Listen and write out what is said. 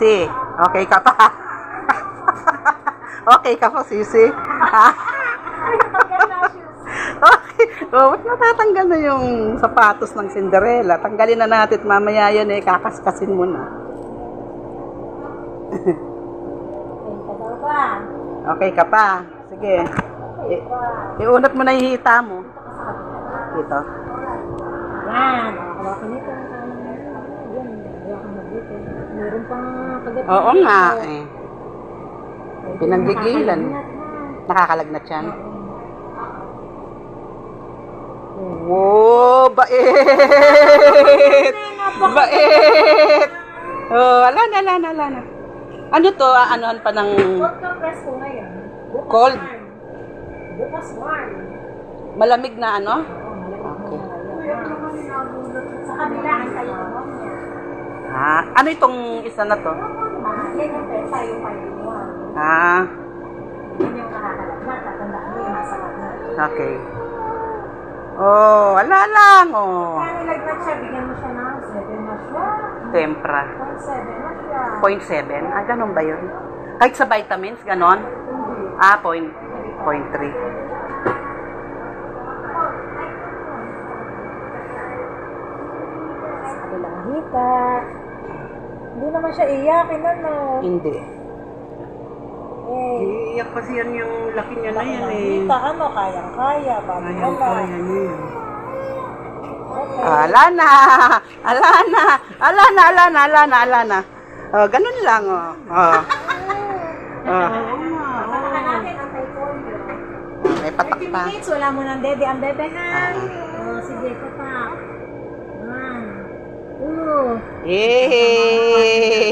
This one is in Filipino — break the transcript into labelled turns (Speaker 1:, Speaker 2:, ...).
Speaker 1: Sisi. Okay ka pa? Okay ka pa, Sisi? Ha? Okay. Oh, ba't matatanggal na yung sapatos ng Cinderella? Tanggalin na natin. Mamaya yun eh. Kakaskasin mo na. Okay ka pa? Sige. Iunat mo na yung hita mo. Dito.
Speaker 2: Yan. Hawakan nito. Yan. Hawakan na dito. Meron pang kagat.
Speaker 1: Oo nga eh. Pinanggigilan. Nakakalagnat yan. Wow, bait! Bait! Oh, ala na. Ano to? Anuhan pa ng
Speaker 2: Cold compress ko ngayon. Bukas
Speaker 1: cold?
Speaker 2: warm. Bukas warm.
Speaker 1: Malamig na ano?
Speaker 2: Okay. Sa kabila, ang tayo mo niya.
Speaker 1: Ah, ano itong isa na to?
Speaker 2: Yan yung pesa, yung 5-in-1.
Speaker 1: Ah,
Speaker 2: Yan yung nakakalagnat. Tatandaan mo yung nasa lagnat.
Speaker 1: okay. Oh, ala lang, oh.
Speaker 2: Kaya nilagnat siya, bigyan mo siya ng 7 na siya.
Speaker 1: Tempra.
Speaker 2: 0.7 na siya.
Speaker 1: 0.7? Ah, ganun ba yun? Kahit sa vitamins, ganon?
Speaker 2: Hindi.
Speaker 1: Ah, 0.3.
Speaker 2: Walang hita. Hindi naman siya iyakin, ano.
Speaker 1: Hindi.
Speaker 2: Eh,
Speaker 1: Iiyak kasi yan yung laki niya na yan eh.
Speaker 2: hita, ano, kayang-kaya. Bago ka
Speaker 1: Ayun,
Speaker 2: pa.
Speaker 1: kaya niya yan.
Speaker 2: Okay.
Speaker 1: Ala na. Oh, ganun lang, oh. Oh. Oh.
Speaker 2: Patakan natin ang taekwondo.
Speaker 1: May patak
Speaker 2: 30
Speaker 1: pa.
Speaker 2: minutes, wala mo ng dede. Ang bebe, ha?
Speaker 1: Ah.
Speaker 2: Oh, sige, patak. 1, 2.
Speaker 1: Yay!